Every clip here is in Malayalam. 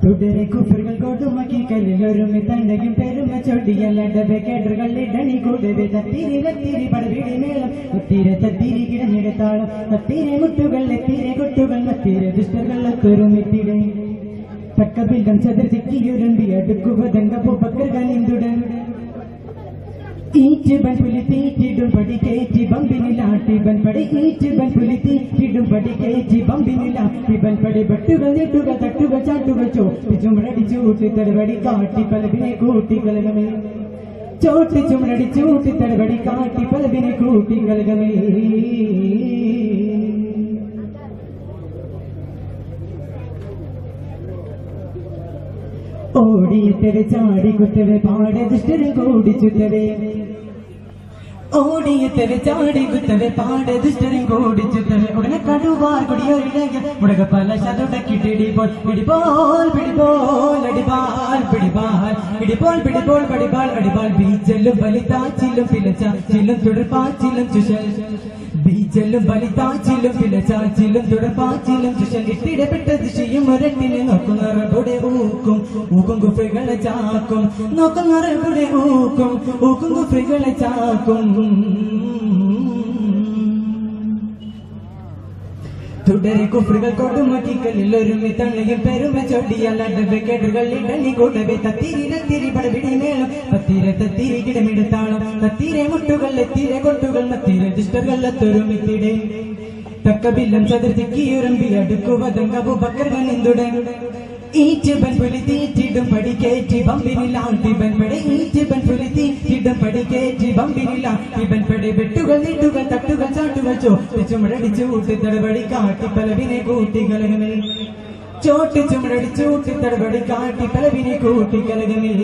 തുടരെ കുഫറുകൾ കൊടുമക്കി കല്ലിലൊരുമി തണ്ടയും പെരുമ ചൊടിയല്ലടവെ കേട്ടറുകളിടണി കൂടവെ തത്തിരി തത്തിരി പടവിടി മേളം ഒത്തിരി തത്തിരി കിടഞ്ഞെടുത്താളം തത്തിരെ മുട്ടുകൾ എത്തിരെ കൊട്ടുകൾ മത്തിരെ ദുഷ്ടകൾ ഒത്തൊരുമിത്തിടെ തക്കബില്ലം ചതുർത്തിക്കിയൊരുമ്പി അടുക്കുവതങ്കപ്പോ പക്കർകനിന്തുടൻ ഈറ്റ് ബൻ പുലി തീറ്റിടും പടി കയറ്റി ബമ്പിനിലാട്ടി ബൻ പടി ഈറ്റ് ബൻ പുലി തീറ്റിടും പടി കയറ്റി ബമ്പിനിലാട്ടി ബൻ പടി ബട്ടുകൾ ഞെട്ടുക തട്ടുക ചാട്ടുക ചോട്ടി ചുമടടി ചൂട്ടി തടവടി കാട്ടി പലവിനെ കൂട്ടി കലകമേ ചോട്ടി ചുമടടി ചൂട്ടി തടവടി കാട്ടി പലവിനെ കൂട്ടി കലകമേ ഓടിയത്തവെ ചാടി കുത്തവെ പാടെ ദുഷ്ടരും കൂടി ചുറ്റവേ ഓടിയത്തവെ ചാടി കുത്തവെ പാടെ ദുഷ്ടരും കൂടി ചുറ്റവെ ഉടനെ കടുവാർ കൊടിയൊരിടക മുടക പല ശതുടക്കിട്ടിടിപ്പോൾ പിടിപോൾ പിടിപോൾ അടിപാൽ പിടിപാൽ പിടിപോൾ പിടിപോൾ പടിപാൽ അടിപാൽ ബീജല്ലും വലിതാച്ചില്ലും പിലച്ചാച്ചില്ലും തുടർപ്പാച്ചില്ലും ചുശൽ ബീജല്ലും വലിതാച്ചില്ലും പിലച്ചാച്ചില്ലും തുടർപ്പാച്ചില്ലും ചുശൽ ഇട്ടിടപെട്ട ദിശയും ഒരട്ടിനെ നോക്കുന്നറബുടെ ഊക്കും ഊക്കും കുഫ്രികളെ ചാക്കും നോക്കുന്നറബുടെ ഊക്കും ഊക്കും കുഫ്രികളെ ചാക്കും തുടരെ കുഫറുകൾ കൊടുമക്കി കല്ലിലൊരുമി തണ്ണയും പെരുമ ചൊടിയല്ലടവെ കേട്ടറുകളിടണി കൂടവെ തത്തിരി തത്തിരി പടവിടി മേളം പത്തിരെ തത്തിരി കിടമിടത്താളം തത്തിരെ മുട്ടുകൾ എത്തിരെ കൊട്ടുകൾ മത്തിരെ ദുഷ്ടകൾ ഒത്തൊരുമിത്തിടെ തക്കബില്ലം ചതുർത്തിക്കിയൊരുമ്പി അടുക്കുവതങ്കബു ബക്കർകനിന്തുടൻ ഈറ്റ് ബൻ പുലി തീറ്റിടും പടി കയറ്റി ബമ്പിനിലാട്ടി ബൻ പടെ ഈറ്റ് ബൻ പുലി തീറ്റിടും പടി കയറ്റി ബമ്പിനിലാട്ടി ബൻ പടെ വെട്ടുകൾ നീട്ടുകൾ തട്ടുകൾ ചാട്ടുകൾ ചോട്ടി ചുമടടി ചൂട്ടി തടവടി കാട്ടി പലവിനെ കൂട്ടി കലകമേ ചോട്ടി ചുമടടി ചൂട്ടി തടവടി കാട്ടി പലവിനെ കൂട്ടി കലകമേ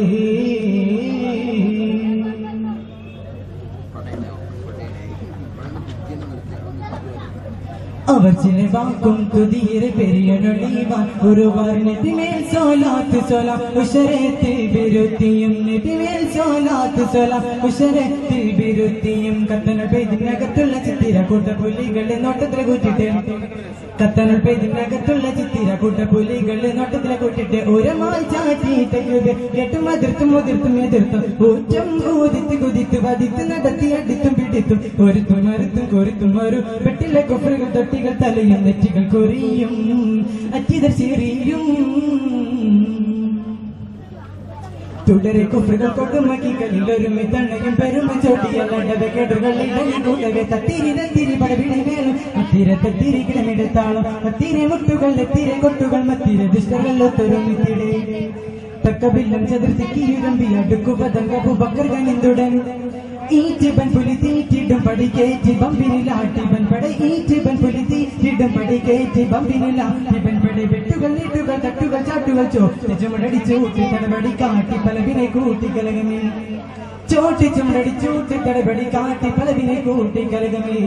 അവർ ചില വാക്കും തുതിരെ പെരിയനൊളിവാൻ ഒരു വർണ്ണത്തിമേൽ സോലാത്ത് സോല ഉഷരത്തിൽ ബിരുത്തിയും നെറ്റിമേൽ സോലാത്ത് സോല ഉഷരത്തിൽ ബിരുത്തിയും കത്തനൽ പെയ്തിനകത്തുള്ള ചിത്തിര കൂട്ട പുലികളെ നോട്ടത്തിലെ കൂട്ടിട്ട് കത്തനൽ പെയ്തിനകത്തുള്ള ചിത്തിര കൂട്ട പുലികളെ നോട്ടത്തിലെ കൂട്ടിട്ട് ഒരമായി ചാറ്റിയിട്ട് എട്ടും അതിർത്തും മുതിർത്തും എതിർത്തും ഊറ്റം ഊതിത്ത് കുതിത്ത് വതിത്ത് നടത്തി അടിത്തും പിടിത്തും ഒരുത്തും മരുത്തും കൊരുത്തും ഒരു വെട്ടിലെ കൊഫറുകൾ തൊട്ടികൾ തലയും നെറ്റികൾ കൊറിയും അറ്റിതർ ചെറിയും തുടരെ കുഫറുകൾ കൊടുമക്കി കല്ലിലൊരുമി തണ്ണയും പെരുമ ചൊടിയല്ലടവെ കേട്ടറുകളിടണി കൂടവെ തത്തിരി തത്തിരി പടവിടി മേളം അത്തിരെ തത്തിരി കിടമിടത്താളം തത്തിരെ മുട്ടുകൾ എത്തിരെ കൊട്ടുകൾ മത്തിരെ ദുഷ്ടകൾ ഒത്തൊരുമിത്തിടെ തക്കബില്ലം ചതുർത്തിക്കിയുരമ്പി അടുക്കുവതങ്കബു ബക്കർകനിന്തുടൻ ഈറ്റ് ബൻ പുലി തീറ്റിടും പടി കയറ്റി ബമ്പിനിലാട്ടി ബൻ പടെ ഈറ്റ് ബൻ പുലി തീറ്റിടും പടി കയറ്റി ബമ്പിനിലാട്ടി ബൻ പടെ വെട്ടുകൾ നീട്ടുകൾ തട്ടുകൾ ചാട്ടുകൾ ചോട്ടി ചുമടടി ചൂട്ടി തടവടി കാട്ടി പലവിനെ കൂട്ടി കലകമേ ചോട്ടി ചുമടടി ചൂട്ടി തടവടി കാട്ടി പലവിനെ കൂട്ടി കലകമേ